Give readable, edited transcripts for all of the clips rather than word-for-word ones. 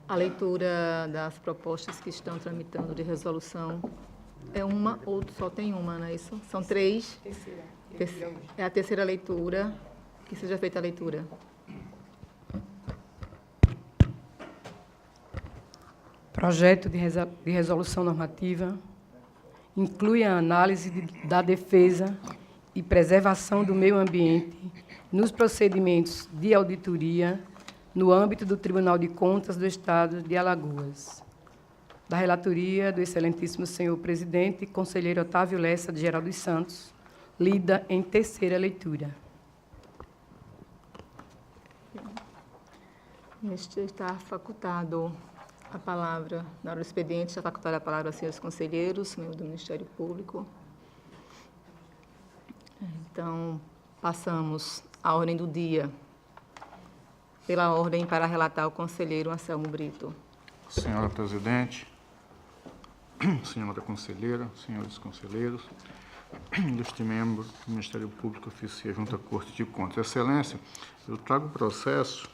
A leitura das propostas que estão tramitando de resolução é uma ou só tem uma, não é isso? São três? É a terceira leitura. Que seja feita a leitura. Projeto de resolução normativa inclui a análise da defesa e preservação do meio ambiente nos procedimentos de auditoria no âmbito do Tribunal de Contas do Estado de Alagoas. Da relatoria do excelentíssimo senhor presidente, conselheiro Otávio Lessa de Geral dos Santos, lida em terceira leitura. Este está facultado a palavra, na hora do expediente, está facultada a palavra aos senhores conselheiros, membros do Ministério Público. Então, passamos à ordem do dia. Pela ordem, para relatar o conselheiro Anselmo Brito. Senhora presidente, senhora conselheira, senhores conselheiros, ilustre membro do Ministério Público, oficia junto à Corte de Contas. Excelência, eu trago o processo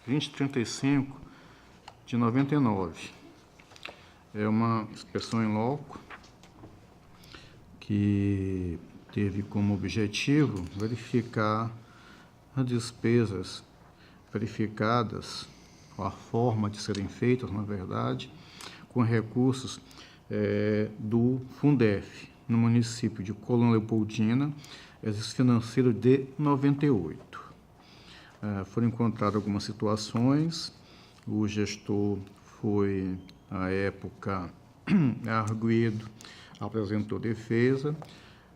2035 de 99. É uma inspeção em loco que teve como objetivo verificar as despesas verificadas, a forma de serem feitas, na verdade, com recursos do Fundef, no município de Colônia Leopoldina, exercício financeiro de 98. Foram encontradas algumas situações, o gestor foi, à época, arguido, apresentou defesa,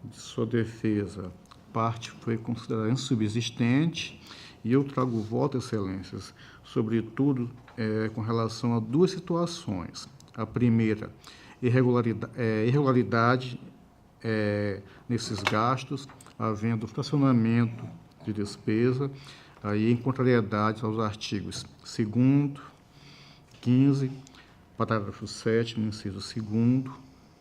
de sua defesa, parte foi considerada insubsistente, e eu trago o voto, excelências, sobretudo com relação a duas situações. A primeira, irregularidade nesses gastos, havendo fracionamento de despesa, aí em contrariedade aos artigos 2º, 15, parágrafo 7º, inciso 2º,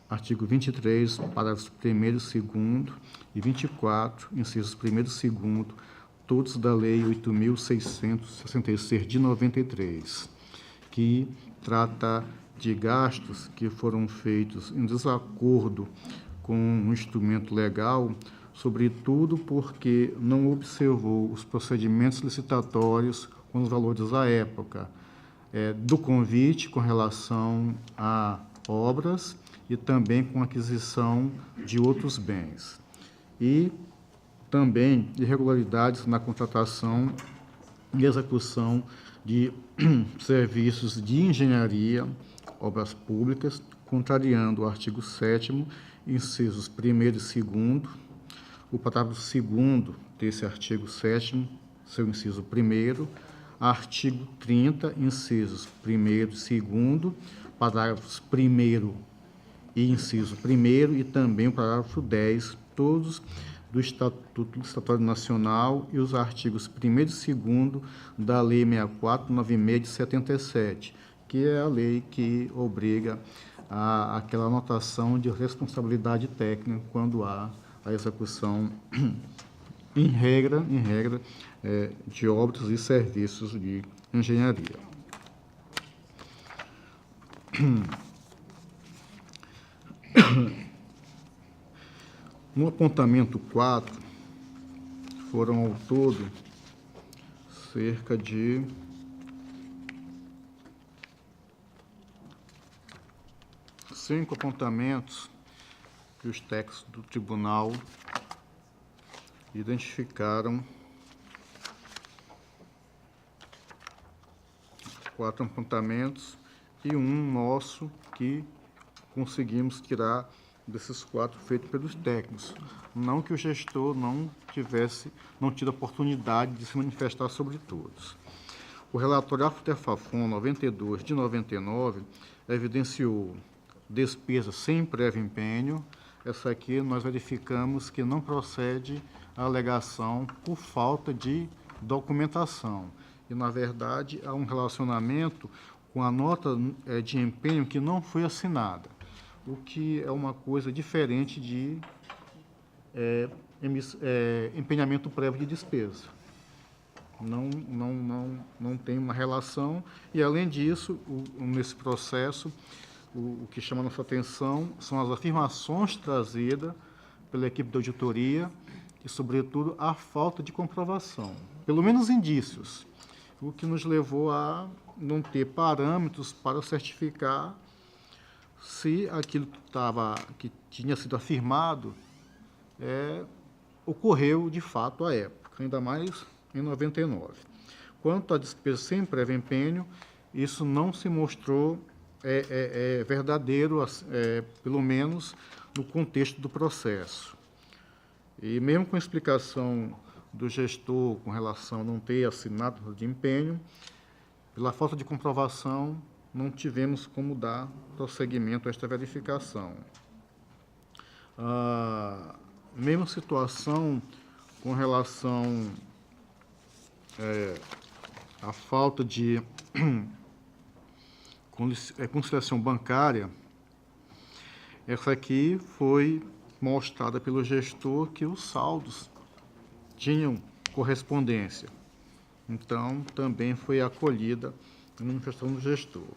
artigo 23, parágrafos 1º, 2º e 24, incisos 1º e 2º, todos da Lei 8.666 de 93, que trata de gastos que foram feitos em desacordo com um instrumento legal, sobretudo porque não observou os procedimentos licitatórios com os valores à época do convite com relação a obras e também com aquisição de outros bens. E também irregularidades na contratação e execução de serviços de engenharia, obras públicas, contrariando o artigo 7º, incisos 1º e 2º, o parágrafo 2º desse artigo 7º, seu inciso 1º, artigo 30, incisos 1º e 2º, parágrafos 1º e inciso 1º e também o parágrafo 10, todos do Estatuto Licitatório Nacional e os artigos 1º e 2º da Lei 6496 de 77, que é a lei que obriga aquela anotação de responsabilidade técnica quando há a execução, em regra, de obras e serviços de engenharia. No apontamento 4, foram ao todo cerca de 5 apontamentos que os técnicos do tribunal identificaram 4 apontamentos e um nosso que conseguimos tirar desses 4 feitos pelos técnicos. Não que o gestor não tido a oportunidade de se manifestar sobre todos. O relatório AFTER-FAFON 92 de 99 evidenciou despesa sem prévio empenho. Essa aqui nós verificamos que não procede a alegação por falta de documentação. E, na verdade, há um relacionamento com a nota de empenho que não foi assinada, o que é uma coisa diferente de empenhamento prévio de despesa. não tem uma relação. E, além disso, nesse processo, o que chama a nossa atenção são as afirmações trazidas pela equipe de auditoria e, sobretudo, a falta de comprovação, pelo menos indícios, o que nos levou a não ter parâmetros para certificar se aquilo que tinha sido afirmado ocorreu de fato à época, ainda mais em 99. Quanto à despesa sem prévio empenho, isso não se mostrou verdadeiro, pelo menos no contexto do processo. E mesmo com a explicação do gestor com relação a não ter assinado de empenho, pela falta de comprovação, não tivemos como dar prosseguimento a esta verificação. A mesma situação com relação à falta de conciliação bancária, essa aqui foi mostrada pelo gestor que os saldos tinham correspondência. Então, também foi acolhida na manifestação do gestor.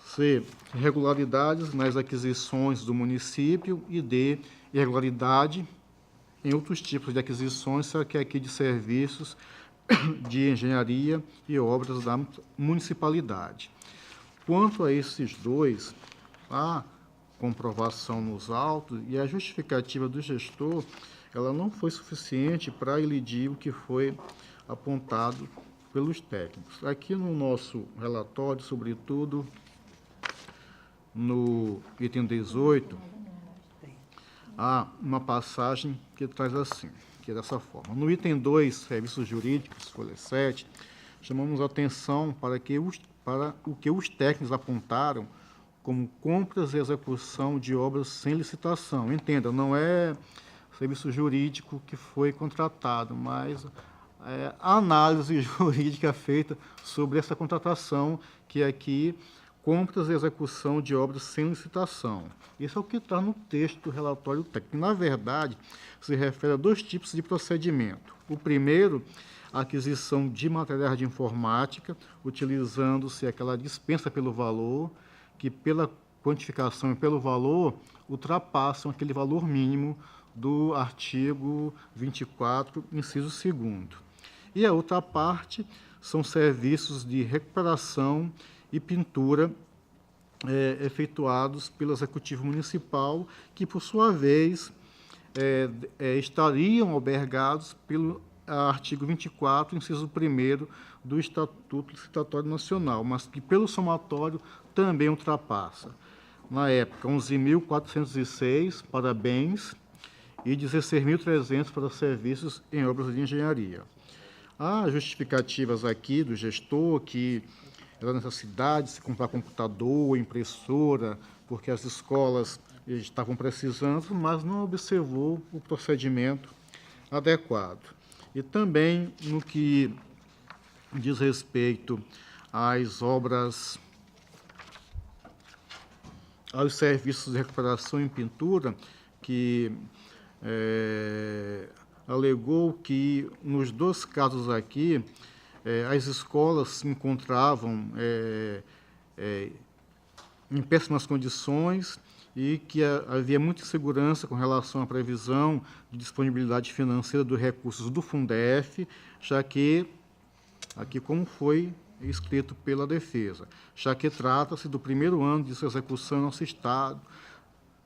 C. Irregularidades nas aquisições do município e D. Irregularidade em outros tipos de aquisições, só que aqui de serviços de engenharia e obras da municipalidade. Quanto a esses dois, a comprovação nos autos e a justificativa do gestor, ela não foi suficiente para elidir o que foi apontado pelos técnicos. Aqui no nosso relatório, sobretudo no item 18, há uma passagem que traz assim, que é dessa forma. No item 2, serviços jurídicos, folha 7, chamamos a atenção para o que os técnicos apontaram como compras e execução de obras sem licitação. Entenda, não é serviço jurídico que foi contratado, mas a análise jurídica feita sobre essa contratação, que aqui compras e execução de obras sem licitação. Isso é o que está no texto do relatório técnico. Na verdade, se refere a dois tipos de procedimento. O primeiro, a aquisição de materiais de informática, utilizando-se aquela dispensa pelo valor, que pela quantificação e pelo valor ultrapassam aquele valor mínimo do artigo 24, inciso 2º. E a outra parte são serviços de recuperação e pintura efetuados pelo Executivo Municipal, que, por sua vez, estariam albergados pelo artigo 24, inciso 1º do Estatuto Licitatório Nacional, mas que, pelo somatório, também ultrapassa. Na época, 11.406 para bens e 16.300 para serviços em obras de engenharia. Há justificativas aqui do gestor que era necessidade de se comprar computador, impressora, porque as escolas estavam precisando, mas não observou o procedimento adequado. E também no que diz respeito às obras, aos serviços de recuperação em pintura, que alegou que, nos dois casos aqui, as escolas se encontravam em péssimas condições e que havia muita insegurança com relação à previsão de disponibilidade financeira dos recursos do Fundef, já que, aqui como foi escrito pela defesa, já que trata-se do primeiro ano de sua execução em nosso Estado.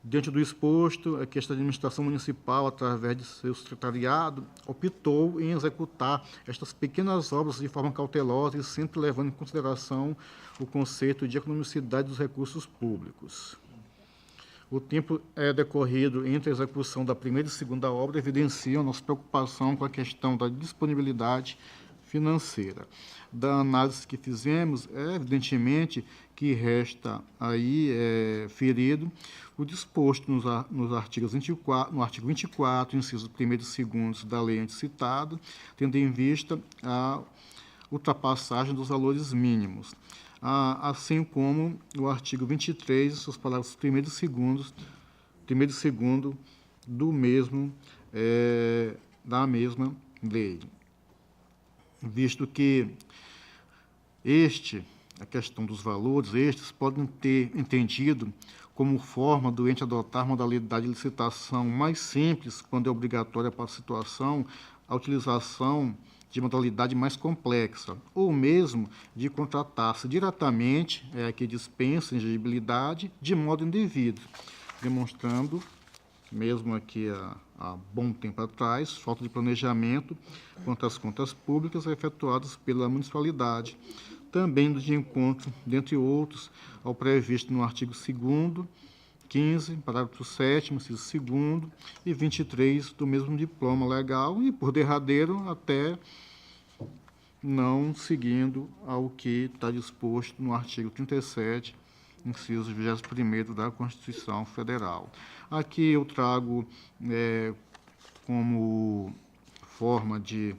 Diante do exposto, é que esta administração municipal, através de seu secretariado, optou em executar estas pequenas obras de forma cautelosa e sempre levando em consideração o conceito de economicidade dos recursos públicos. O tempo decorrido entre a execução da primeira e segunda obra evidencia a nossa preocupação com a questão da disponibilidade financeira. Da análise que fizemos, evidentemente que resta aí ferido o disposto no artigo 24, incisos 1º e 2º da lei antecitada, tendo em vista a ultrapassagem dos valores mínimos, assim como o artigo 23, seus parágrafos 1º e 2º do mesmo, da mesma lei. visto que a questão dos valores, estes podem ter entendido como forma do ente adotar modalidade de licitação mais simples, quando é obrigatória para a situação, a utilização de modalidade mais complexa, ou mesmo de contratar-se diretamente, que dispensa exigibilidade, de modo indevido, demonstrando, mesmo aqui há bom tempo atrás, falta de planejamento quanto às contas públicas efetuadas pela municipalidade, também de encontro, dentre outros, ao previsto no artigo 2º, 15, parágrafo 7º, inciso 2º e 23 do mesmo diploma legal e, por derradeiro, até não seguindo ao que está disposto no artigo 37, inciso 21º da Constituição Federal. Aqui eu trago como forma de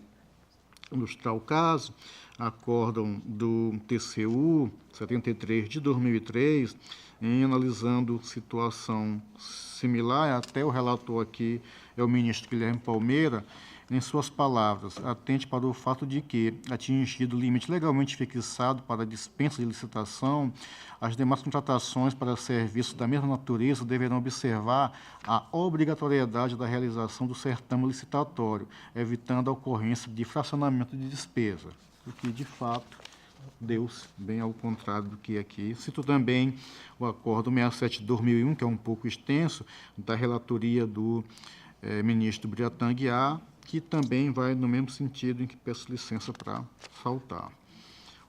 ilustrar o caso, acórdão do TCU 73 de 2003, em analisando situação similar, até o relator aqui é o ministro Guilherme Palmeira, em suas palavras, atente para o fato de que, atingido o limite legalmente fixado para a dispensa de licitação, as demais contratações para serviços da mesma natureza deverão observar a obrigatoriedade da realização do certame licitatório, evitando a ocorrência de fracionamento de despesa, o que, de fato, deu-se bem ao contrário do que aqui. Cito também o Acordo 67 de 2001, que é um pouco extenso, da relatoria do ministro Biratã Aguiar, que também vai no mesmo sentido em que peço licença para saltar.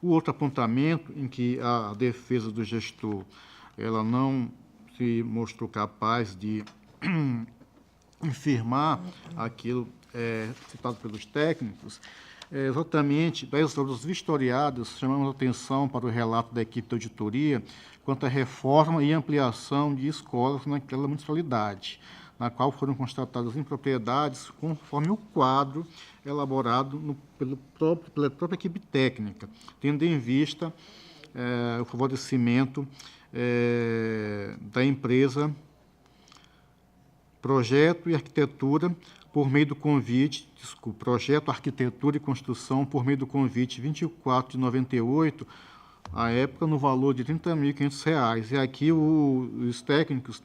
O outro apontamento em que a defesa do gestor ela não se mostrou capaz de infirmar aquilo citado pelos técnicos, exatamente das obras vistoriadas, chamamos a atenção para o relato da equipe de auditoria quanto à reforma e ampliação de escolas naquela municipalidade, na qual foram constatadas impropriedades conforme o quadro elaborado pela própria equipe técnica, tendo em vista o favorecimento da empresa Projeto e Arquitetura por meio do convite, Projeto, Arquitetura e Construção por meio do convite 24 de 98, à época no valor de R$ 30.500. E aqui os técnicos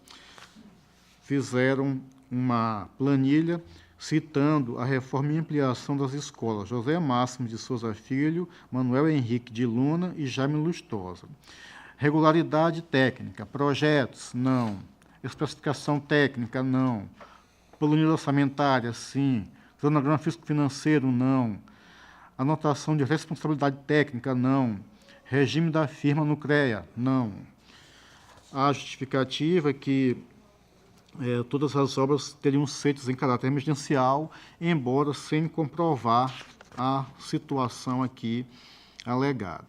fizeram uma planilha citando a reforma e ampliação das escolas José Máximo de Souza Filho, Manuel Henrique de Luna e Jaime Lustosa. Regularidade técnica, projetos, não. Especificação técnica, não. Planilha orçamentária, sim. Cronograma físico-financeiro, não. Anotação de responsabilidade técnica, não. Regime da firma no CREA, não. A justificativa é que todas as obras teriam feitas em caráter emergencial, embora sem comprovar a situação aqui alegada.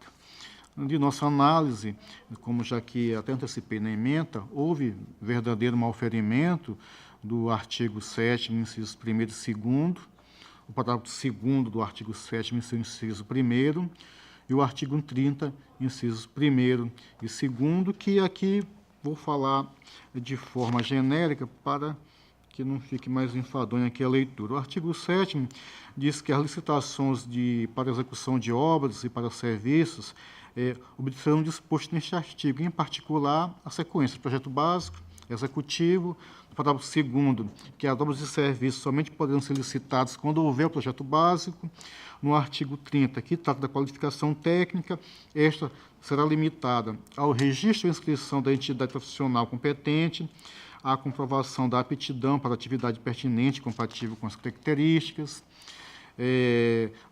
De nossa análise, como já que até antecipei na ementa, houve verdadeiro malferimento do artigo 7º, incisos 1º e 2º, o parágrafo 2º do artigo 7º, inciso 1º, e o artigo 30, incisos 1º e 2º, que aqui vou falar de forma genérica para que não fique mais enfadonha aqui a leitura. O artigo 7º diz que as licitações para execução de obras e para serviços obedecerão disposto neste artigo, em particular a sequência: projeto básico, executivo. No parágrafo 2º, que as obras e serviços somente poderão ser licitados quando houver o projeto básico. No artigo 30, que trata da qualificação técnica, esta será limitada ao registro e inscrição da entidade profissional competente, à comprovação da aptidão para a atividade pertinente compatível com as características,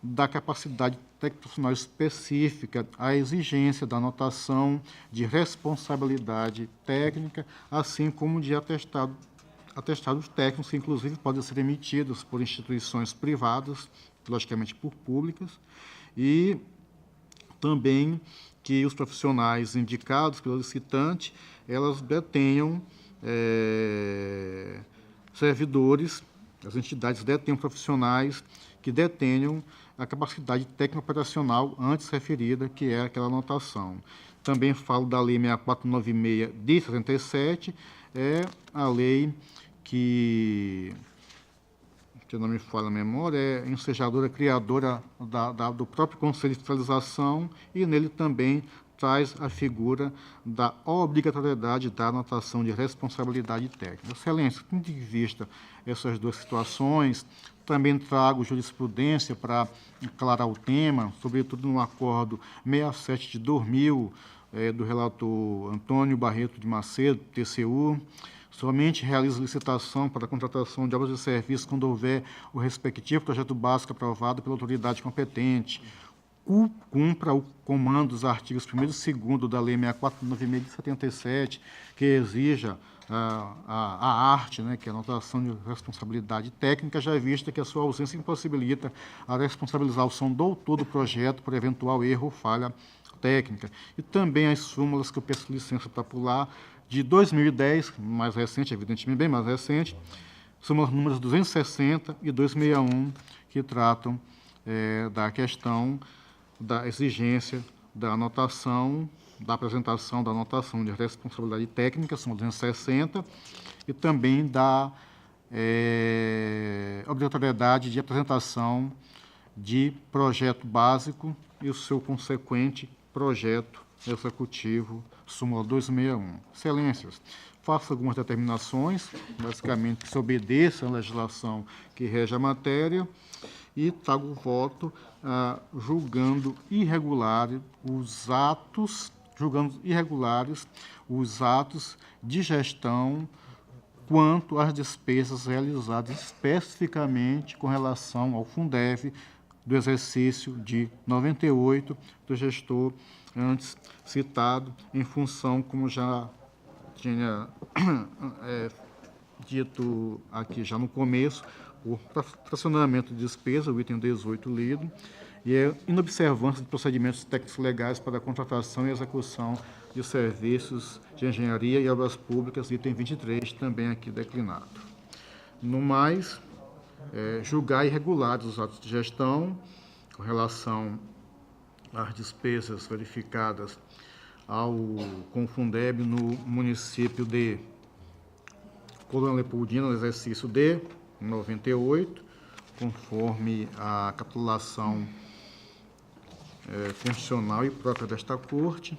da capacidade técnico-profissional específica, à exigência da anotação de responsabilidade técnica, assim como de atestados técnicos, que inclusive podem ser emitidos por instituições privadas, logicamente por públicas, e também que os profissionais indicados pelo licitante, elas detenham servidores, as entidades detenham profissionais que detenham a capacidade técnico-operacional antes referida, que é aquela anotação. Também falo da Lei 6496 de 77, é a lei que se não me falha a memória, é ensejadora, criadora do próprio Conselho de Fiscalização, e nele também traz a figura da obrigatoriedade da anotação de responsabilidade técnica. Excelência, tendo em vista essas duas situações, também trago jurisprudência para aclarar o tema, sobretudo no acordo 67 de 2000, do relator Antônio Barreto de Macedo, TCU. Somente realiza licitação para a contratação de obras e serviços quando houver o respectivo projeto básico aprovado pela autoridade competente. Cumpra o comando dos artigos 1º e 2º da Lei 6496 de 77, que exija a arte, né, que é a anotação de responsabilidade técnica, já vista que a sua ausência impossibilita a responsabilização do autor do projeto por eventual erro ou falha técnica. E também as súmulas que eu peço licença para pular, de 2010, mais recente, evidentemente bem mais recente, súmulas números 260 e 261, que tratam da questão da exigência da anotação, da apresentação da anotação de responsabilidade técnica, são 260, e também da obrigatoriedade de apresentação de projeto básico e o seu consequente projeto executivo, súmula 261. Excelências, faço algumas determinações, basicamente que se obedeça à legislação que rege a matéria, e trago o voto julgando irregulares os atos de gestão quanto às despesas realizadas especificamente com relação ao Fundeb do exercício de 98 do gestor antes citado, em função, como já tinha dito aqui já no começo, o fracionamento de despesa, o item 18 lido, e a inobservância de procedimentos técnicos legais para a contratação e execução de serviços de engenharia e obras públicas, item 23, também aqui declinado. No mais, julgar irregulares os atos de gestão com relação às despesas verificadas com o Fundeb no município de Colônia Leopoldina, no exercício de 98, conforme a capitulação constitucional e própria desta Corte,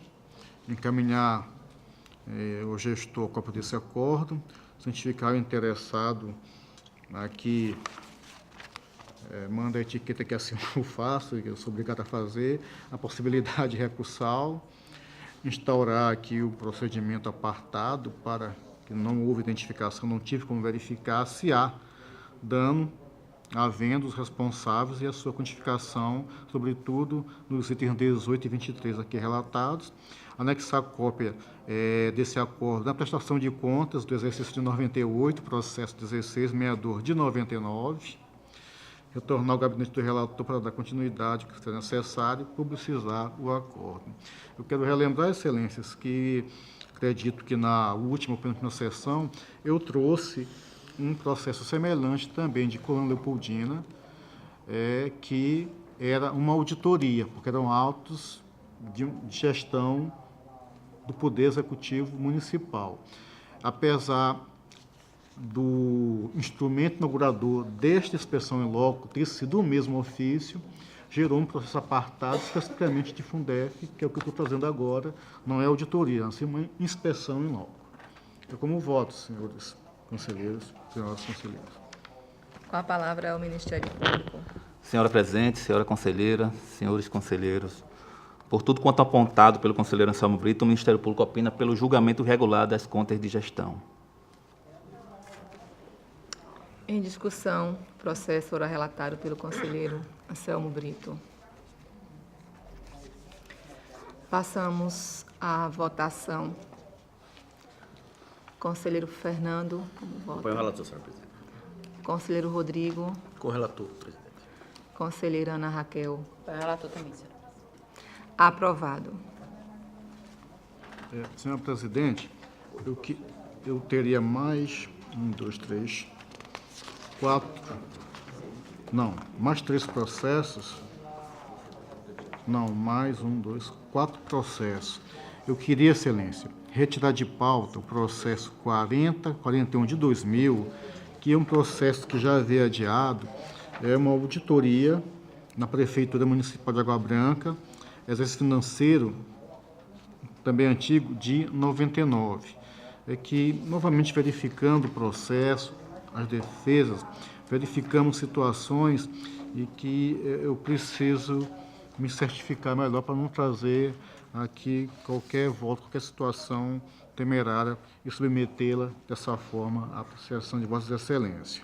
encaminhar o gestor a cópia desse acordo, cientificar o interessado aqui, manda a etiqueta que assim eu faço, que eu sou obrigado a fazer, a possibilidade recursal, instaurar aqui o procedimento apartado para que não houve identificação, não tive como verificar se há dano havendo os responsáveis e a sua quantificação, sobretudo nos itens 18 e 23 aqui relatados, anexar a cópia desse acordo na prestação de contas do exercício de 98, processo 1662 de 99, retornar ao gabinete do relator para dar continuidade, que seja necessário, e publicizar o acordo. Eu quero relembrar, excelências, que acredito que na última sessão eu trouxe um processo semelhante também de Colônia Leopoldina, que era uma auditoria, porque eram autos de gestão do Poder Executivo Municipal. Apesar do instrumento inaugurador desta inspeção em loco ter sido o mesmo ofício, gerou um processo apartado especificamente de Fundef, que é o que eu estou trazendo agora, não é auditoria, mas sim uma inspeção em loco. Eu como voto, senhores conselheiros, senhoras conselheiras. Com a palavra ao Ministério Público. Senhora presidente, senhora conselheira, senhores conselheiros, por tudo quanto apontado pelo conselheiro Anselmo Brito, o Ministério Público opina pelo julgamento regular das contas de gestão. Em discussão, processo ora relatado pelo conselheiro Anselmo Brito. Passamos à votação. Conselheiro Fernando, como vota? Apoio o relator, senhora presidente. Conselheiro Rodrigo. Com o relator, presidente. Conselheira Ana Raquel. Apoio o relator também, senhora. Aprovado. Senhor presidente, eu teria mais 3 processos. Não, mais 4 processos. Eu queria, excelência, retirar de pauta o processo 4041 de 2000, que é um processo que já havia adiado, é uma auditoria na Prefeitura Municipal de Água Branca, exercício financeiro, também antigo, de 99. É que, novamente verificando o processo, as defesas, verificamos situações e que eu preciso me certificar melhor para não trazer aqui qualquer voto, qualquer situação temerária e submetê-la dessa forma à apreciação de Vossa Excelência.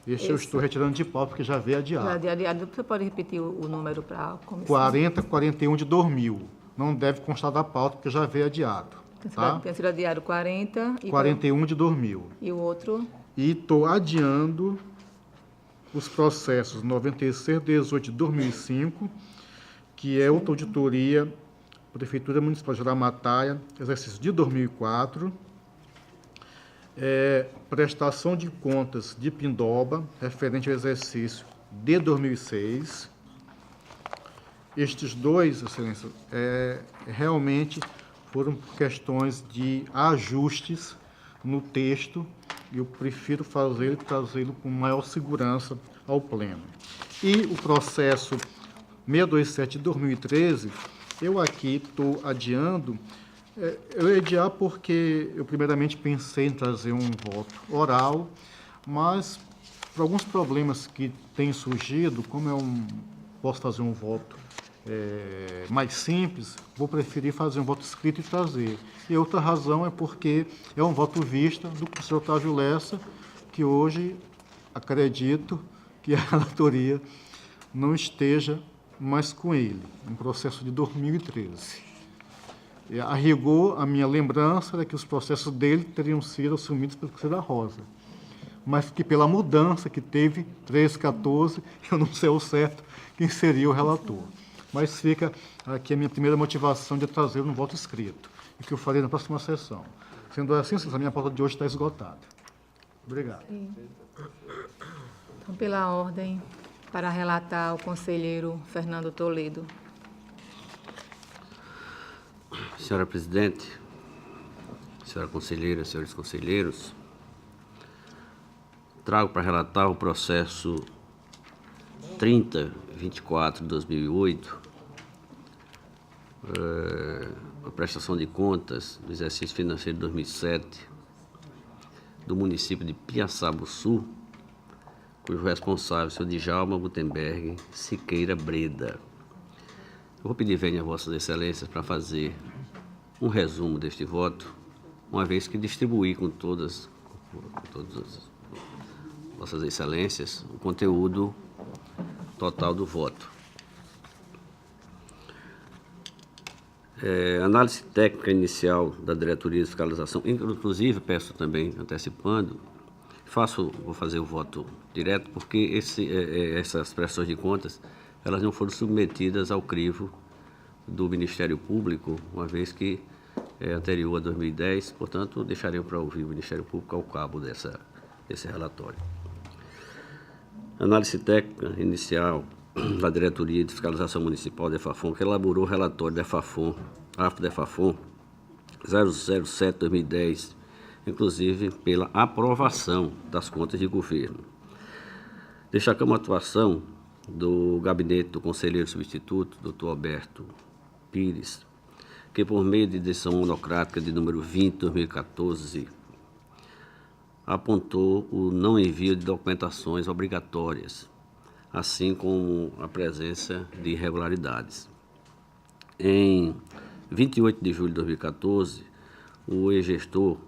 Este eu estou retirando de pauta porque já veio adiado. Já de adiado, você pode repetir o número para a comissão? 4041 de 2000. Não deve constar da pauta porque já veio adiado. Tá? Tem sido adiado 40 e 41 de 2000. E o outro? E estou adiando os processos 9618 de 2005, que é outra auditoria, Prefeitura Municipal de Jaramataia, exercício de 2004, prestação de contas de Pindoba, referente ao exercício de 2006. Estes dois, Excelência, realmente foram questões de ajustes no texto e eu prefiro trazê-lo com maior segurança ao Pleno. E o processo 627 de 2013, eu aqui estou adiando. Eu ia adiar porque eu primeiramente pensei em trazer um voto oral, mas por alguns problemas que têm surgido, como posso fazer um voto mais simples, vou preferir fazer um voto escrito e trazer. E outra razão é porque é um voto vista do professor Otávio Lessa, que hoje acredito que a relatoria não esteja mais com ele, um processo de 2013. A rigor, a minha lembrança era que os processos dele teriam sido assumidos pelo professor da Rosa, mas que pela mudança que teve, 1314, eu não sei ao certo quem seria o relator. Mas fica aqui a minha primeira motivação de trazer um voto escrito, e que eu farei na próxima sessão. Sendo assim, a minha pauta de hoje está esgotada. Obrigado. Sim. Então, pela ordem, para relatar o conselheiro Fernando Toledo. Senhora Presidente, senhora conselheira, senhores conselheiros, trago para relatar o processo 3024 de 2008, a prestação de contas do exercício financeiro de 2007 do município de Piaçabuçu, cujo responsável é o senhor Djalma Gutenberg Siqueira Breda. Eu vou pedir vênia a Vossas Excelências para fazer um resumo deste voto, uma vez que distribuí com todas as Vossas Excelências o conteúdo total do voto. Análise técnica inicial da Diretoria de Fiscalização, inclusive peço também, antecipando, vou fazer o voto direto, porque essas prestações de contas, elas não foram submetidas ao crivo do Ministério Público, uma vez que é anterior a 2010, portanto, deixarei para ouvir o Ministério Público ao cabo desse relatório. Análise técnica inicial da Diretoria de Fiscalização Municipal da EFAFON, que elaborou o relatório da EFAFON, AFO-DEFAFON 007-2010, inclusive pela aprovação das contas de governo. Destacamos a atuação do gabinete do conselheiro substituto, Dr. Alberto Pires, que por meio de decisão monocrática de número 20, 2014, apontou o não envio de documentações obrigatórias, assim como a presença de irregularidades. Em 28 de julho de 2014, o ex-gestor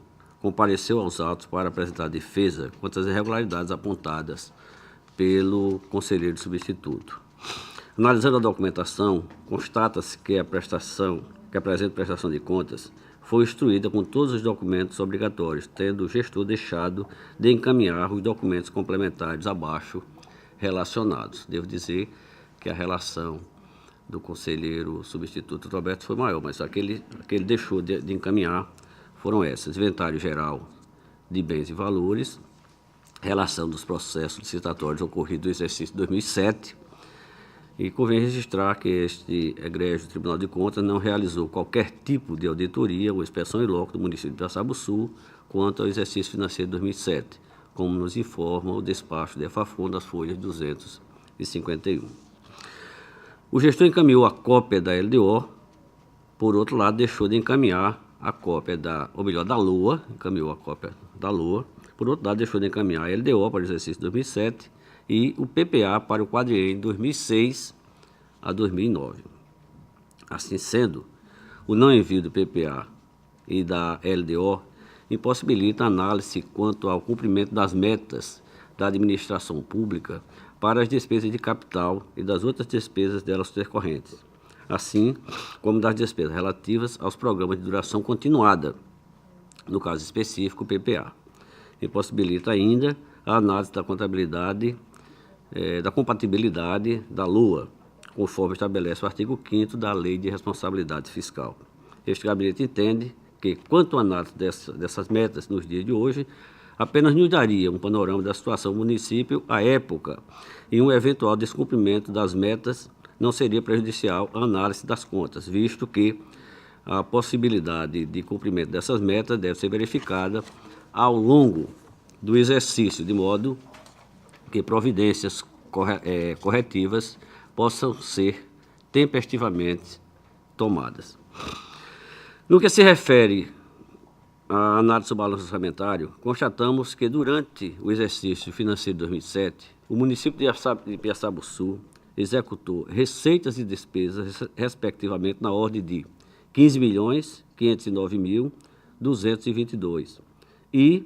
compareceu aos autos para apresentar defesa contra as irregularidades apontadas pelo conselheiro substituto. Analisando a documentação, constata-se que a presente prestação de contas foi instruída com todos os documentos obrigatórios, tendo o gestor deixado de encaminhar os documentos complementares abaixo relacionados. Devo dizer que a relação do conselheiro substituto Roberto foi maior, mas aquele deixou de encaminhar foram essas: inventário geral de bens e valores, relação dos processos licitatórios ocorridos no exercício de 2007, e convém registrar que este egrégio Tribunal de Contas não realizou qualquer tipo de auditoria ou inspeção in loco do município de Piaçabuçu quanto ao exercício financeiro de 2007, como nos informa o despacho de EFAFON das folhas 251. O gestor encaminhou a cópia da LDO, por outro lado, deixou de encaminhar a cópia da LOA, encaminhou a cópia da LOA, por outro lado, deixou de encaminhar a LDO para o exercício 2007 e o PPA para o quadriênio 2006 a 2009. Assim sendo, o não envio do PPA e da LDO impossibilita a análise quanto ao cumprimento das metas da administração pública para as despesas de capital e das outras despesas delas decorrentes, assim como das despesas relativas aos programas de duração continuada, no caso específico, o PPA. Impossibilita ainda a análise da contabilidade, da compatibilidade da LOA, conforme estabelece o artigo 5º da Lei de Responsabilidade Fiscal. Este gabinete entende que, quanto à análise dessas metas nos dias de hoje, apenas nos daria um panorama da situação do município à época e um eventual descumprimento das metas não seria prejudicial à análise das contas, visto que a possibilidade de cumprimento dessas metas deve ser verificada ao longo do exercício, de modo que providências corretivas possam ser tempestivamente tomadas. No que se refere à análise do balanço orçamentário, constatamos que durante o exercício financeiro de 2007, o município de Piaçabuçu executou receitas e despesas, respectivamente, na ordem de 15.509.222 e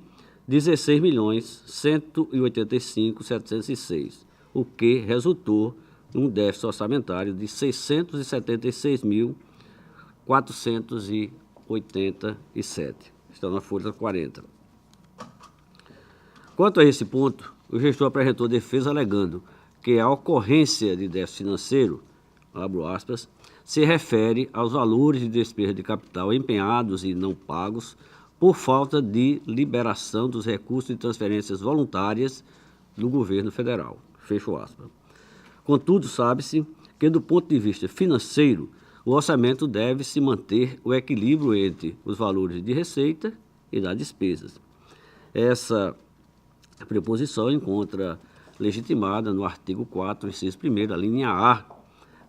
16.185.706, o que resultou num déficit orçamentário de 676.487. Está na folha 40. Quanto a esse ponto, o gestor apresentou defesa alegando que a ocorrência de déficit financeiro, abro aspas, se refere aos valores de despesa de capital empenhados e não pagos por falta de liberação dos recursos de transferências voluntárias do governo federal. Fecho aspas. Contudo, sabe-se que, do ponto de vista financeiro, o orçamento deve se manter o equilíbrio entre os valores de receita e das despesas. Essa preposição encontra legitimada no artigo 4, inciso 1º, a linha A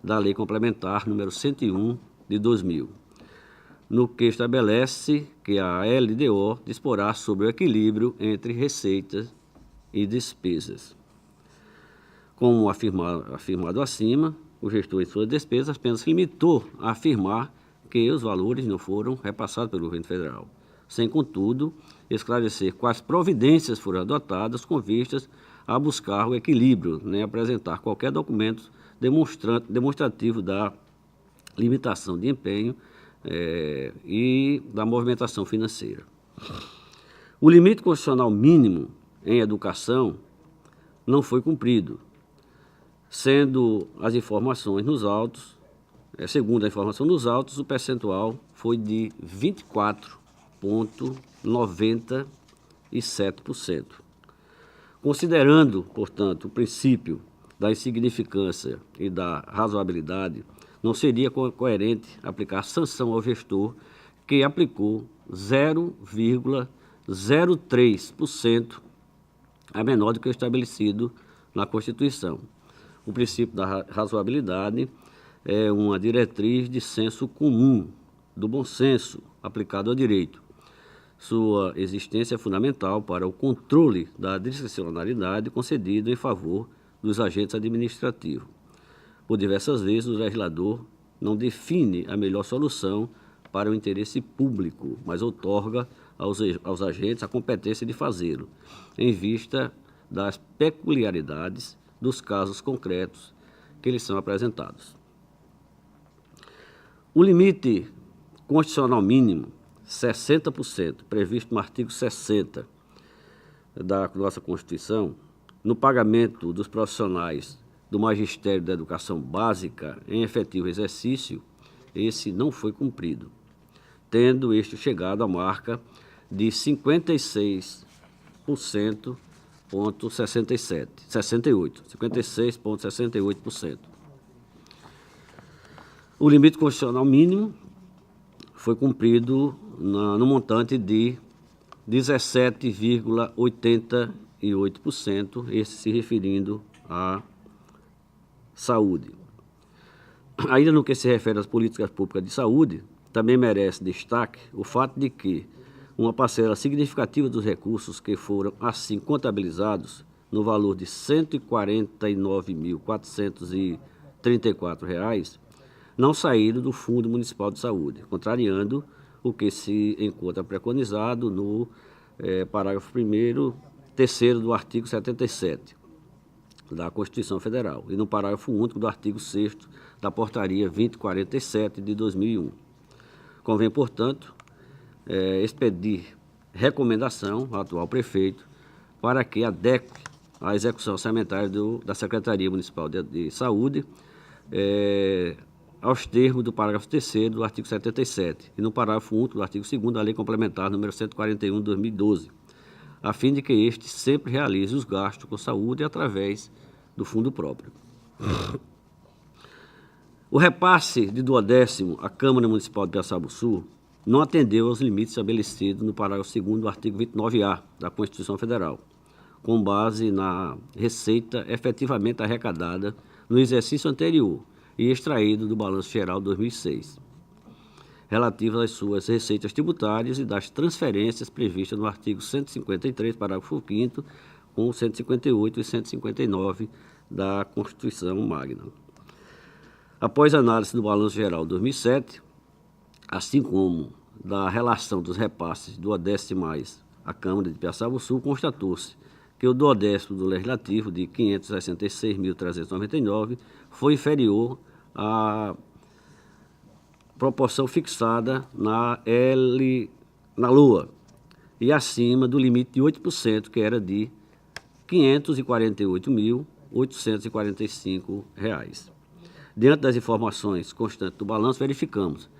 da Lei Complementar número 101 de 2000, no que estabelece que a LDO disporá sobre o equilíbrio entre receitas e despesas. Como afirmado acima, o gestor em suas despesas apenas se limitou a afirmar que os valores não foram repassados pelo governo federal, sem, contudo, esclarecer quais providências foram adotadas com vistas a buscar o equilíbrio, nem apresentar qualquer documento demonstrativo da limitação de empenho e da movimentação financeira. O limite constitucional mínimo em educação não foi cumprido, sendo as informações nos autos, segundo a informação nos autos, o percentual foi de 24,97%. Considerando, portanto, o princípio da insignificância e da razoabilidade, não seria coerente aplicar sanção ao gestor que aplicou 0,03% a menor do que o estabelecido na Constituição. O princípio da razoabilidade é uma diretriz de senso comum, do bom senso, aplicado ao direito. Sua existência é fundamental para o controle da discricionalidade concedida em favor dos agentes administrativos. Por diversas vezes, o legislador não define a melhor solução para o interesse público, mas outorga aos agentes a competência de fazê-lo, em vista das peculiaridades dos casos concretos que lhes são apresentados. O limite constitucional mínimo, 60%, previsto no artigo 60 da nossa Constituição, no pagamento dos profissionais do Magistério da Educação Básica em efetivo exercício, esse não foi cumprido, tendo este chegado à marca de 56,68%. O limite constitucional mínimo foi cumprido no montante de 17,81%. 1,8%, esse se referindo à saúde. Ainda no que se refere às políticas públicas de saúde, também merece destaque o fato de que uma parcela significativa dos recursos que foram assim contabilizados no valor de R$ 149.434 não saíram do Fundo Municipal de Saúde, contrariando o que se encontra preconizado no parágrafo 1º, 3º do artigo 77 da Constituição Federal e no parágrafo único do artigo 6º da Portaria 2047 de 2001. Convém, portanto, expedir recomendação ao atual prefeito para que adeque a execução orçamentária da Secretaria Municipal de Saúde aos termos do parágrafo 3º do artigo 77 e no parágrafo único do artigo 2º da Lei Complementar número 141 de 2012, a fim de que este sempre realize os gastos com saúde através do fundo próprio. O repasse de 12º à Câmara Municipal de Piaçabuçu não atendeu aos limites estabelecidos no parágrafo 2º do artigo 29A da Constituição Federal, com base na receita efetivamente arrecadada no exercício anterior e extraído do Balanço Geral 2006, relativas às suas receitas tributárias e das transferências previstas no artigo 153, parágrafo 5º, com 158 e 159 da Constituição Magna. Após a análise do Balanço Geral 2007, assim como da relação dos repasses do duodécimais à Câmara de Piaçabuçu, constatou-se que o duodécimo do Legislativo, de R$ 566.399, foi inferior à proporção fixada na LOA e acima do limite de 8%, que era de R$ 548.845. Diante das informações constantes do balanço, verificamos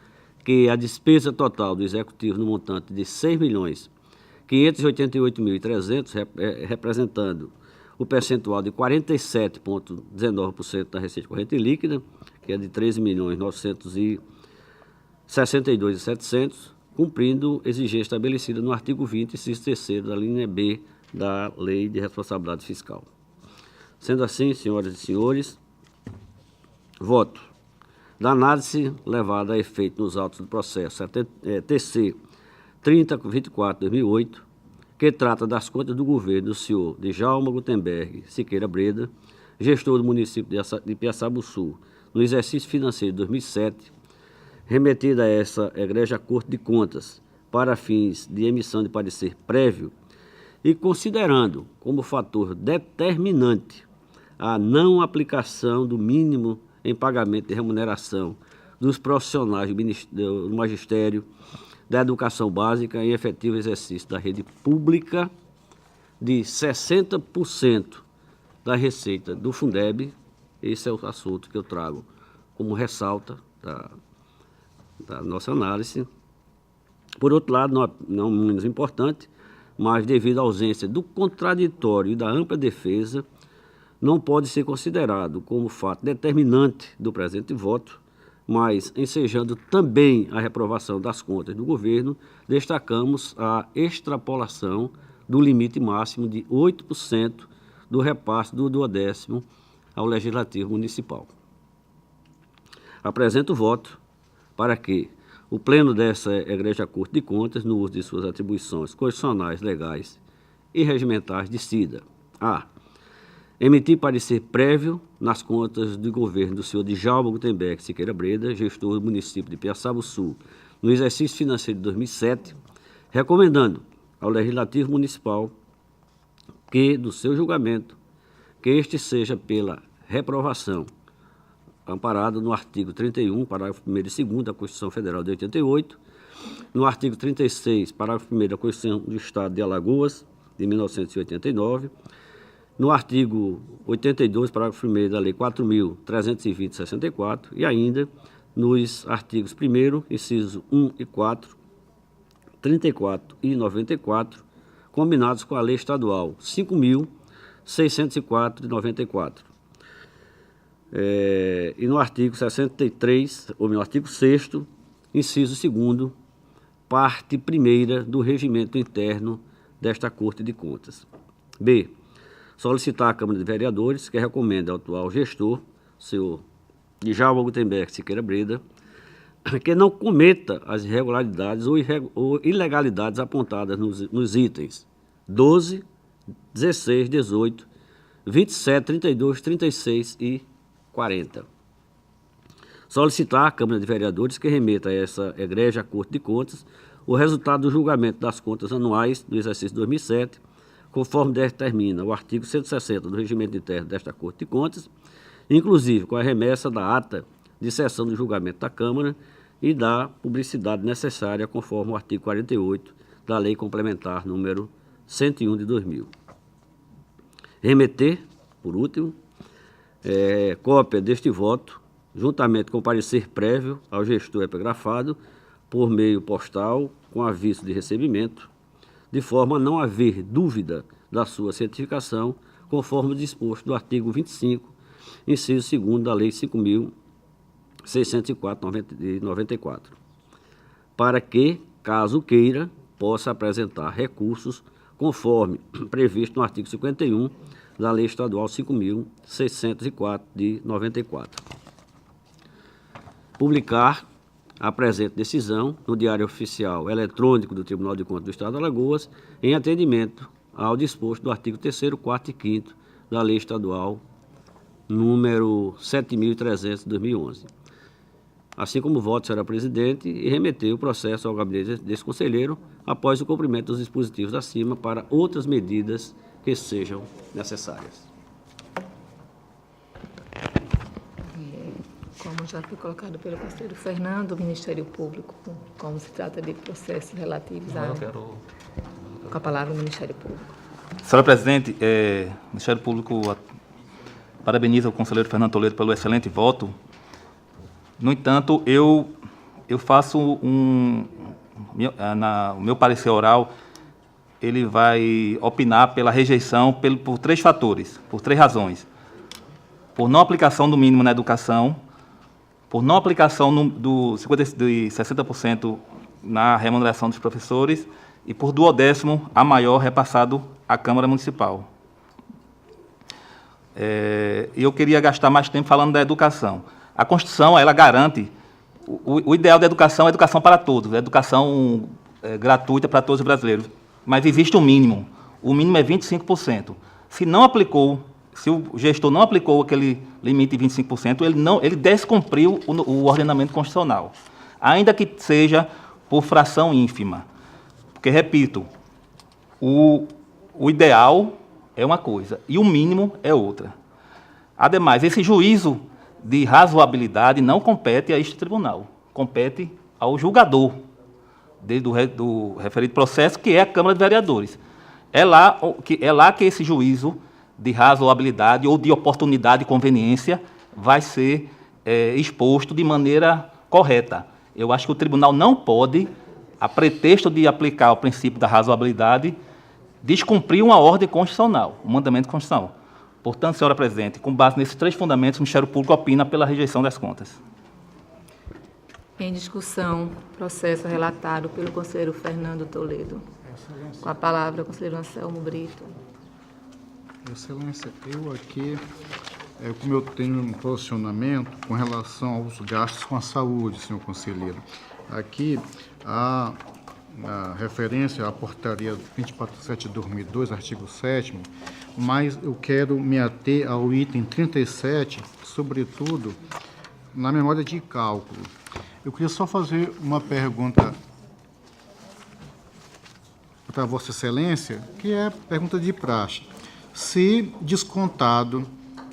que a despesa total do Executivo no montante de R$ 6.588.300, representando o percentual de 47,19% da receita corrente líquida, que é de R$ 13.962.700, cumprindo exigência estabelecida no artigo 20, inciso 3º da linha B da Lei de Responsabilidade Fiscal. Sendo assim, senhoras e senhores, voto da análise levada a efeito nos autos do processo TC 3024/2008, que trata das contas do governo do senhor Djalma Gutenberg Siqueira Breda, gestor do município de Piaçabuçu, no exercício financeiro de 2007, remetida a essa egrégia Corte de Contas para fins de emissão de parecer prévio e considerando como fator determinante a não aplicação do mínimo em pagamento de remuneração dos profissionais do magistério, da educação básica em efetivo exercício da rede pública de 60% da receita do Fundeb. Esse é o assunto que eu trago como ressalta da nossa análise. Por outro lado, não menos importante, mas devido à ausência do contraditório e da ampla defesa, não pode ser considerado como fato determinante do presente voto, mas, ensejando também a reprovação das contas do governo, destacamos a extrapolação do limite máximo de 8% do repasse do duodécimo ao Legislativo Municipal. Apresento o voto para que o Pleno dessa egrégia Corte de Contas, no uso de suas atribuições constitucionais, legais e regimentais, decida: a. Emitir parecer prévio nas contas do governo do senhor Djalma Gutenberg Siqueira Breda, gestor do município de Piaçabuçu, no exercício financeiro de 2007, recomendando ao Legislativo Municipal que, do seu julgamento, que este seja pela reprovação, amparado no artigo 31, parágrafo 1º e 2º da Constituição Federal de 88, no artigo 36, parágrafo 1º da Constituição do Estado de Alagoas, de 1989, no artigo 82, parágrafo 1º da Lei 4.320/64 e ainda nos artigos 1º, inciso 1 e 4, 34 e 94, combinados com a Lei Estadual 5.604/94. E no artigo 63, ou no artigo 6º, inciso 2º, parte 1ª do regimento interno desta Corte de Contas. B, solicitar à Câmara de Vereadores que recomende ao atual gestor, senhor Djalma Gutenberg Siqueira Breda, que não cometa as irregularidades ou ilegalidades apontadas nos itens 12, 16, 18, 27, 32, 36 e 40. Solicitar à Câmara de Vereadores que remeta a essa egrégia Corte de Contas o resultado do julgamento das contas anuais do exercício 2007, conforme determina o artigo 160 do Regimento Interno desta Corte de Contas, inclusive com a remessa da ata de sessão do julgamento da Câmara e da publicidade necessária, conforme o artigo 48 da Lei Complementar número 101 de 2000. Remeter, por último, cópia deste voto, juntamente com parecer prévio ao gestor epigrafado, por meio postal, com aviso de recebimento, de forma a não haver dúvida da sua certificação, conforme disposto do artigo 25, inciso 2º da Lei 5.604 de 94, para que, caso queira, possa apresentar recursos conforme previsto no artigo 51 da Lei Estadual 5.604 de 94. Publicar a presente decisão no Diário Oficial Eletrônico do Tribunal de Contas do Estado de Alagoas, em atendimento ao disposto do artigo 3º, 4º e 5º da Lei Estadual número 7.300 de 2011. Assim como voto será presidente e remeter o processo ao gabinete desse conselheiro após o cumprimento dos dispositivos acima para outras medidas que sejam necessárias. Como já foi colocado pelo conselheiro Fernando, o Ministério Público, como se trata de processos relativos com a palavra do Ministério Público. Senhora Presidente, o Ministério Público parabeniza o conselheiro Fernando Toledo pelo excelente voto. No entanto, eu faço o meu parecer oral, ele vai opinar pela rejeição por 3 fatores, por 3 razões. Por não aplicação do mínimo na educação, por não aplicação de 60% na remuneração dos professores e por 1/10 a maior repassado à Câmara Municipal. Eu queria gastar mais tempo falando da educação. A Constituição, ela garante, o ideal da educação é educação para todos, é educação gratuita para todos os brasileiros, mas existe um mínimo, o mínimo é 25%. Se o gestor não aplicou aquele limite de 25%, ele descumpriu o ordenamento constitucional, ainda que seja por fração ínfima. Porque, repito, o ideal é uma coisa e o mínimo é outra. Ademais, esse juízo de razoabilidade não compete a este tribunal, compete ao julgador do referido processo, que é a Câmara de Vereadores. É lá que esse juízo de razoabilidade ou de oportunidade e conveniência vai ser exposto de maneira correta. Eu acho que o tribunal não pode, a pretexto de aplicar o princípio da razoabilidade, descumprir uma ordem constitucional, um mandamento constitucional. Portanto, senhora Presidente, com base nesses 3 fundamentos, o Ministério Público opina pela rejeição das contas. Em discussão, processo relatado pelo conselheiro Fernando Toledo. Com a palavra, o conselheiro Anselmo Brito. Excelência, eu aqui, como eu tenho um posicionamento com relação aos gastos com a saúde, senhor conselheiro, aqui a referência à portaria 24/7 de 2002, artigo 7º, mas eu quero me ater ao item 37, sobretudo na memória de cálculo. Eu queria só fazer uma pergunta para Vossa Excelência, que é pergunta de praxe. Se descontado,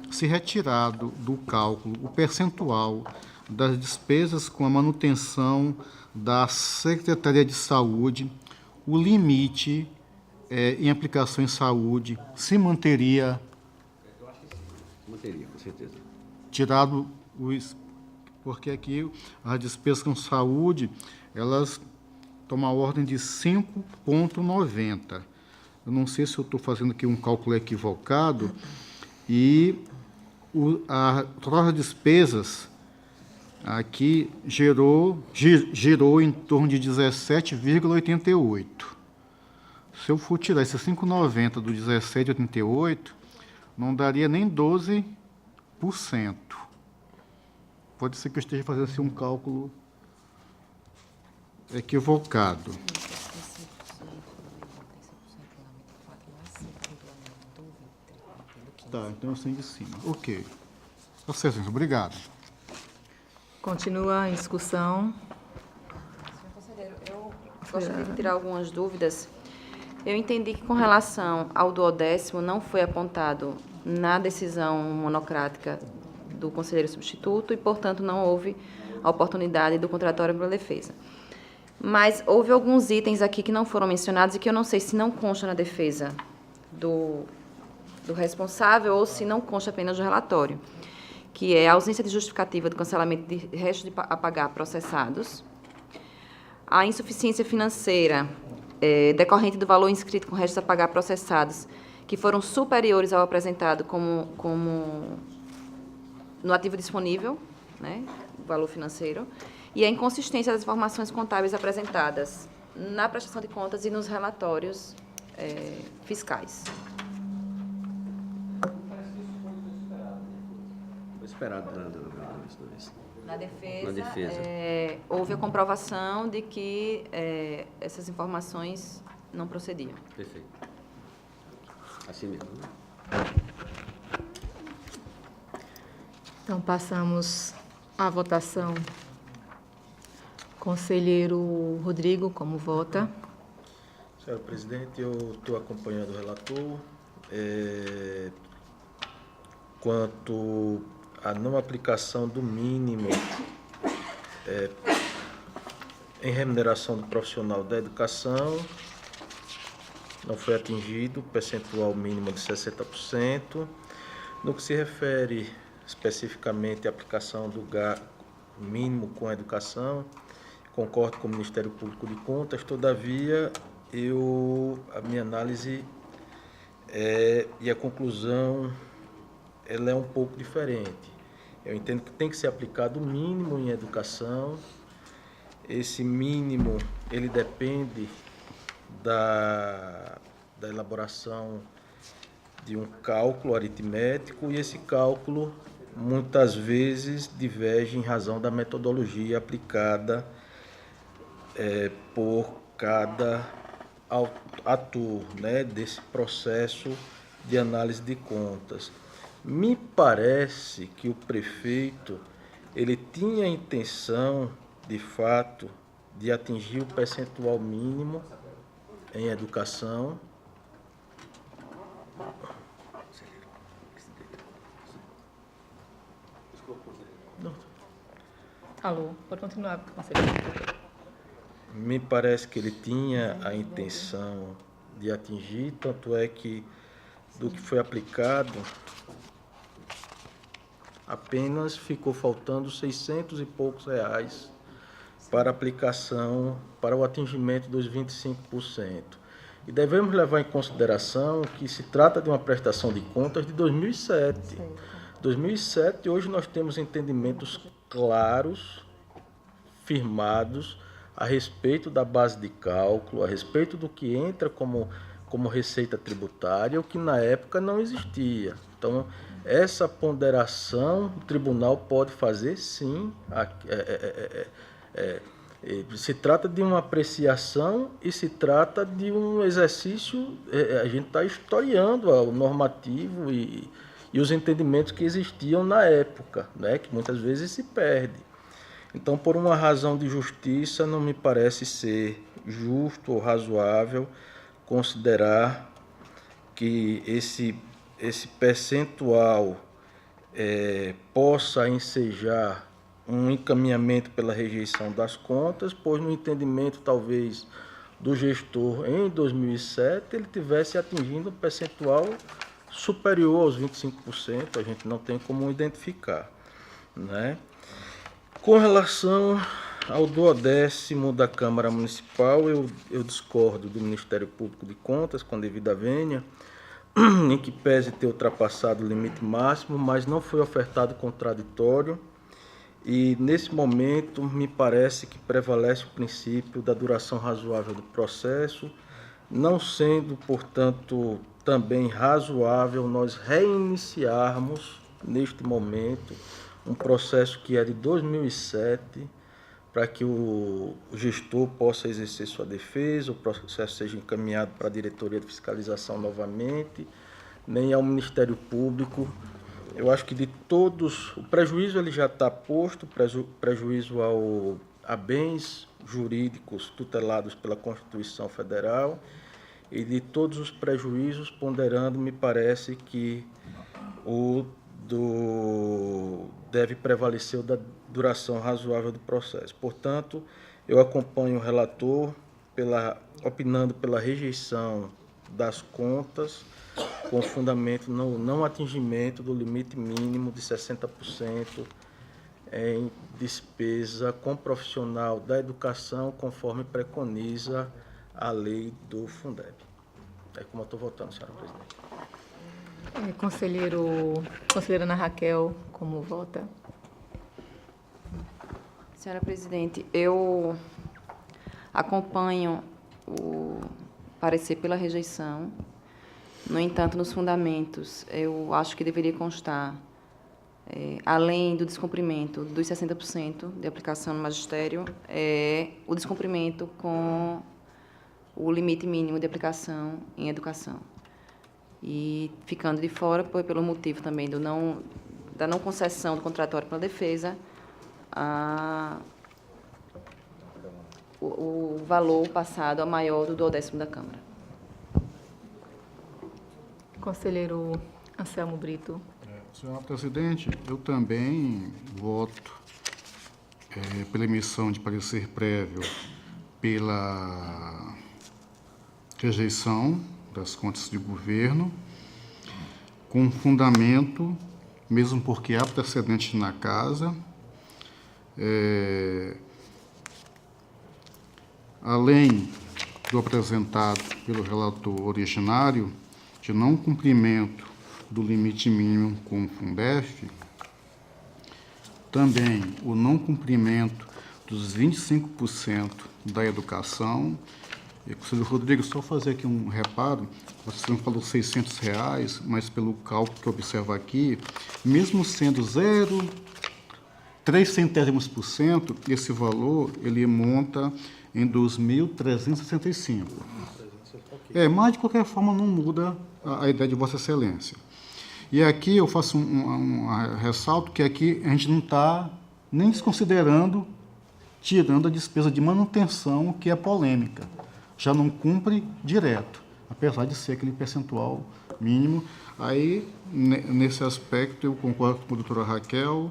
se retirado do cálculo o percentual das despesas com a manutenção da Secretaria de Saúde, o limite em aplicação em saúde se manteria? Manteria, com certeza. Tirado porque aqui as despesas com saúde, elas tomam a ordem de 5,90. Eu não sei se eu estou fazendo aqui um cálculo equivocado, e a total das despesas aqui girou em torno de 17,88. Se eu for tirar esses 5,90 do 17,88, não daria nem 12%. Pode ser que eu esteja fazendo assim, um cálculo equivocado. Tá, então eu sei de cima. Ok. Você, senhor, obrigado. Continua em discussão. Senhor conselheiro, eu gostaria de tirar algumas dúvidas. Eu entendi que, com relação ao duodécimo, não foi apontado na decisão monocrática do conselheiro substituto e, portanto, não houve a oportunidade do contraditório pela defesa. Mas houve alguns itens aqui que não foram mencionados e que eu não sei se não consta na defesa do responsável ou se não consta apenas no relatório, que é a ausência de justificativa do cancelamento de restos a pagar processados, a insuficiência financeira decorrente do valor inscrito com restos a pagar processados, que foram superiores ao apresentado como no ativo disponível, né, o valor financeiro, e a inconsistência das informações contábeis apresentadas na prestação de contas e nos relatórios fiscais. Foi esperado Na defesa, Na defesa. Houve a comprovação de que essas informações não procediam. Perfeito. Assim mesmo. Então, passamos à votação. Conselheiro Rodrigo, como vota? Senhora presidente, eu estou acompanhando o relator. Quanto à não aplicação do mínimo em remuneração do profissional da educação, não foi atingido o percentual mínimo de 60%. No que se refere especificamente à aplicação do mínimo com a educação, concordo com o Ministério Público de Contas, todavia, a minha análise e a conclusão ela é um pouco diferente. Eu entendo que tem que ser aplicado o mínimo em educação. Esse mínimo, ele depende da elaboração de um cálculo aritmético e esse cálculo, muitas vezes, diverge em razão da metodologia aplicada por cada ator, né, desse processo de análise de contas. Me parece que o prefeito ele tinha a intenção, de fato, de atingir o percentual mínimo em educação. Alô, pode continuar, conselheiro. Me parece que ele tinha a intenção de atingir, tanto é que do que foi aplicado, apenas ficou faltando 600 e poucos reais para aplicação, para o atingimento dos 25%. E devemos levar em consideração que se trata de uma prestação de contas de 2007. 2007, hoje nós temos entendimentos claros, firmados, a respeito da base de cálculo, a respeito do que entra como receita tributária, o que na época não existia. Então, essa ponderação o tribunal pode fazer, sim. Se trata de uma apreciação e se trata de um exercício, a gente está historiando o normativo e os entendimentos que existiam na época, né, que muitas vezes se perde. Então, por uma razão de justiça, não me parece ser justo ou razoável considerar que esse percentual possa ensejar um encaminhamento pela rejeição das contas, pois no entendimento, talvez, do gestor em 2007, ele tivesse atingindo um percentual superior aos 25%, a gente não tem como identificar, né? Com relação ao duodécimo da Câmara Municipal, eu discordo do Ministério Público de Contas, com devida vênia, em que pese ter ultrapassado o limite máximo, mas não foi ofertado contraditório. E, nesse momento, me parece que prevalece o princípio da duração razoável do processo, não sendo, portanto, também razoável nós reiniciarmos, neste momento, um processo que é de 2007, para que o gestor possa exercer sua defesa, o processo seja encaminhado para a diretoria de fiscalização novamente, nem ao Ministério Público. Eu acho que de todos, o prejuízo ele já está posto, prejuízo a bens jurídicos tutelados pela Constituição Federal, e de todos os prejuízos, ponderando, me parece que deve prevalecer o da duração razoável do processo. Portanto, eu acompanho o relator opinando pela rejeição das contas, com fundamento no não atingimento do limite mínimo de 60% em despesa com profissional da educação, conforme preconiza a lei do Fundeb. É como eu estou votando, senhora presidente. Conselheira Ana Raquel, como vota? Senhora presidente, eu acompanho o parecer pela rejeição. No entanto, nos fundamentos, eu acho que deveria constar, além do descumprimento dos 60% de aplicação no magistério, o descumprimento com o limite mínimo de aplicação em educação. E ficando de fora, pelo motivo também da não concessão do contratório pela defesa, o valor passado a maior do 12º da Câmara. Conselheiro Anselmo Brito. Senhora presidente, eu também voto pela emissão de parecer prévio pela rejeição das contas de governo, com fundamento, mesmo porque há precedente na casa, além do apresentado pelo relator originário, de não cumprimento do limite mínimo com o Fundef, também o não cumprimento dos 25% da educação. E, conselheiro Rodrigues, só fazer aqui um reparo, você não falou R$600, mas pelo cálculo que eu observo aqui, mesmo sendo 0,3 centésimos%, esse valor ele monta em 2.365. Mas de qualquer forma não muda a ideia de Vossa Excelência. E aqui eu faço um ressalto que aqui a gente não está nem desconsiderando, tirando a despesa de manutenção, que é polêmica. Já não cumpre direto, apesar de ser aquele percentual mínimo. Aí, nesse aspecto, eu concordo com a doutora Raquel,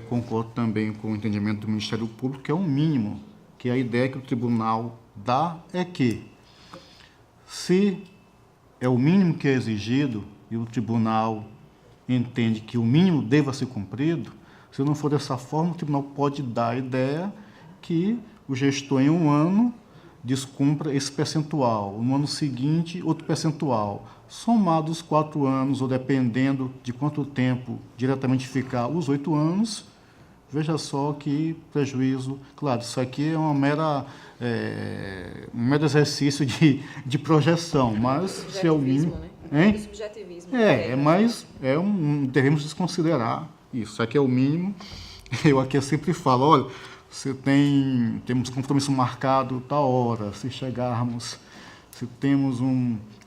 concordo também com o entendimento do Ministério Público, que é um mínimo, que a ideia que o tribunal dá é que, se é o mínimo que é exigido e o tribunal entende que o mínimo deva ser cumprido, se não for dessa forma, o tribunal pode dar a ideia que o gestor, em um ano, descumpra esse percentual, no ano seguinte, outro percentual. Somados 4 anos, ou dependendo de quanto tempo diretamente ficar os 8 anos, veja só que prejuízo. Claro, isso aqui é um mero exercício de projeção, mas se é o mínimo... Né? Subjetivismo. Mas devemos desconsiderar isso. Isso aqui é o mínimo. Eu aqui sempre falo, olha, temos compromisso marcado tal hora, se chegarmos, se temos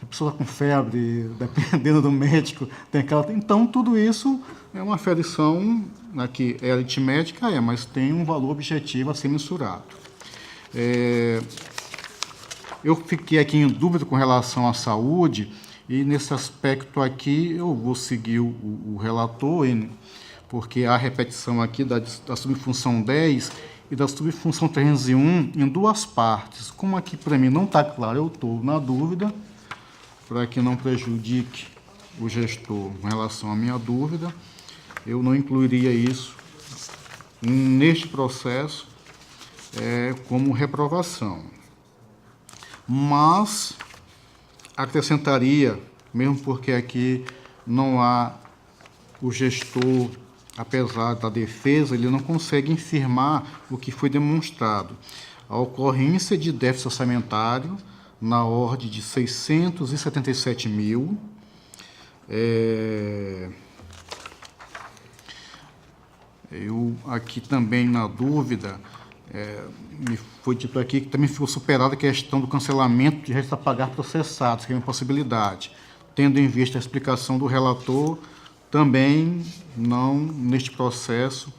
a pessoa com febre, dependendo do médico, então tudo isso é uma aferição, aqui é aritmética, mas tem um valor objetivo a ser mensurado. Eu fiquei aqui em dúvida com relação à saúde, e nesse aspecto aqui eu vou seguir o relator, porque há repetição aqui da subfunção 10 e da subfunção 301 em duas partes. Como aqui para mim não está claro, eu estou na dúvida, para que não prejudique o gestor em relação à minha dúvida, eu não incluiria isso neste processo como reprovação. Mas acrescentaria, mesmo porque aqui não há o gestor, apesar da defesa, ele não consegue infirmar o que foi demonstrado. A ocorrência de déficit orçamentário na ordem de 677 mil. Eu aqui também, na dúvida, me foi dito aqui que também ficou superada a questão do cancelamento de restos a pagar processados, que é uma possibilidade. Tendo em vista a explicação do relator, também não, neste processo,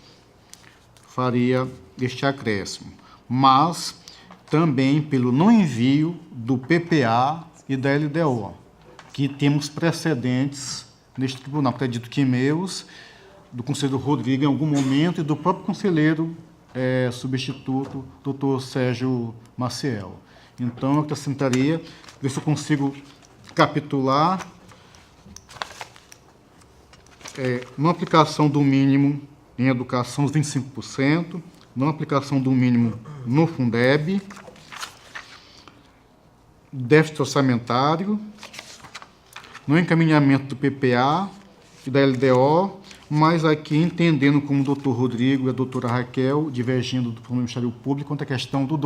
faria este acréscimo. Mas também pelo não envio do PPA e da LDO, que temos precedentes neste tribunal. Acredito que meus, do conselheiro Rodrigo em algum momento, e do próprio conselheiro substituto, doutor Sérgio Maciel. Então, eu acrescentaria, ver se eu consigo capitular, não aplicação do mínimo em educação, os 25%, não aplicação do mínimo no Fundeb, déficit orçamentário, no encaminhamento do PPA e da LDO, mas aqui entendendo como o doutor Rodrigo e a doutora Raquel, divergindo do Ministério Público, quanto à questão do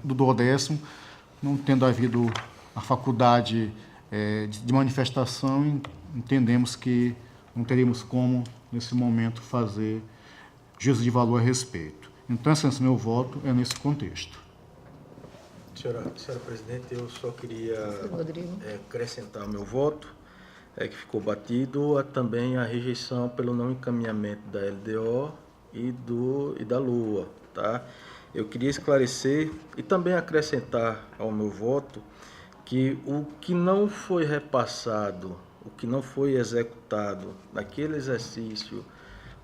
duodécimo, não tendo havido a faculdade de manifestação, entendemos que não teríamos como, nesse momento, fazer juízo de valor a respeito. Então, esse meu voto é nesse contexto. Senhora presidente, eu só queria acrescentar meu voto, que ficou batido, também a rejeição pelo não encaminhamento da LDO e da LUA. Tá? Eu queria esclarecer e também acrescentar ao meu voto que o que não foi repassado, o que não foi executado naquele exercício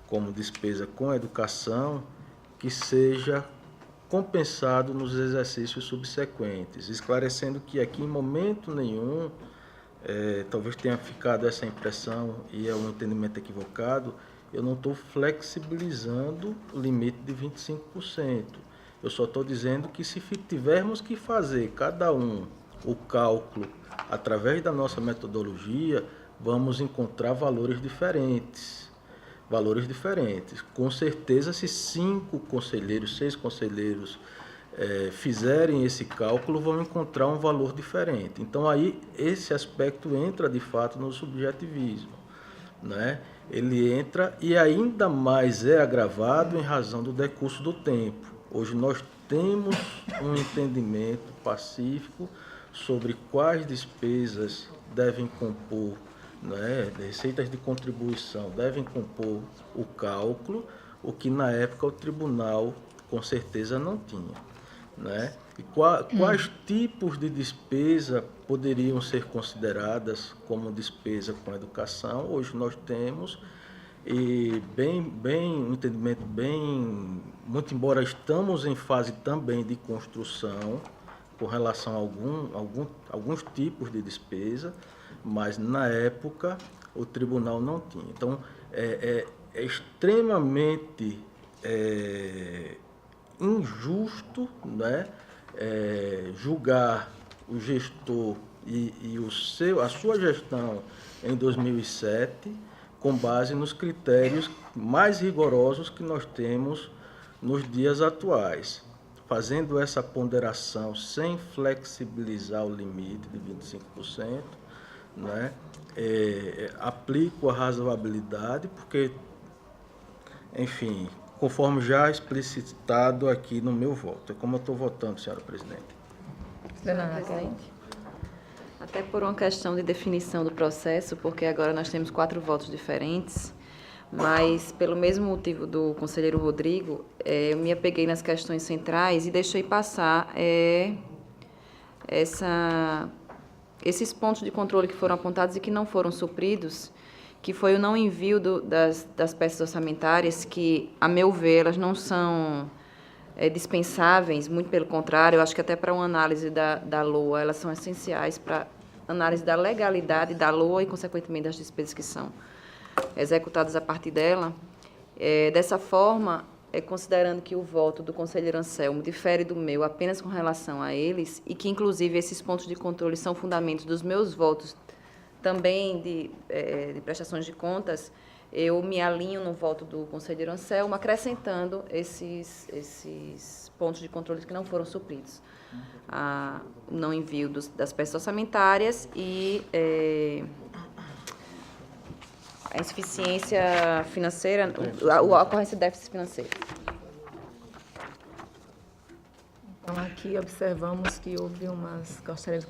como despesa com educação, que seja compensado nos exercícios subsequentes, esclarecendo que aqui em momento nenhum, talvez tenha ficado essa impressão e é um entendimento equivocado, eu não estou flexibilizando o limite de 25%. Eu só estou dizendo que se tivermos que fazer cada um o cálculo através da nossa metodologia, vamos encontrar valores diferentes. Com certeza, se 5 conselheiros, 6 conselheiros fizerem esse cálculo, vão encontrar um valor diferente. Então, aí, esse aspecto entra, de fato, no subjetivismo, né? Ele entra e ainda mais é agravado em razão do decurso do tempo. Hoje, nós temos um entendimento pacífico sobre quais despesas devem compor, né, receitas de contribuição devem compor o cálculo, o que na época o tribunal com certeza não tinha, né? E quais tipos de despesa poderiam ser consideradas como despesa com educação? Hoje nós temos, e um entendimento muito embora estamos em fase também de construção com relação a alguns tipos de despesa, mas na época o tribunal não tinha. Então, é extremamente injusto, né, julgar o gestor e a sua gestão em 2007 com base nos critérios mais rigorosos que nós temos nos dias atuais. Fazendo essa ponderação sem flexibilizar o limite de 25%, né? Aplico a razoabilidade, porque, enfim, conforme já explicitado aqui no meu voto. É como eu estou votando, senhora presidente. Senhora presidente, até por uma questão de definição do processo, porque agora nós temos 4 votos diferentes, mas pelo mesmo motivo do conselheiro Rodrigo, eu me apeguei nas questões centrais e deixei passar esses pontos de controle que foram apontados e que não foram supridos, que foi o não envio das peças orçamentárias, que, a meu ver, elas não são dispensáveis, muito pelo contrário, eu acho que até para uma análise da LOA, elas são essenciais para análise da legalidade da LOA e, consequentemente, das despesas que são executadas a partir dela. Dessa forma, considerando que o voto do conselheiro Anselmo difere do meu apenas com relação a eles, e que, inclusive, esses pontos de controle são fundamentos dos meus votos também de prestações de contas, eu me alinho no voto do conselheiro Anselmo, acrescentando esses pontos de controle que não foram supridos. o não envio das peças orçamentárias e a insuficiência financeira, a ocorrência de déficit financeiro. Então, aqui observamos que houve gostaria de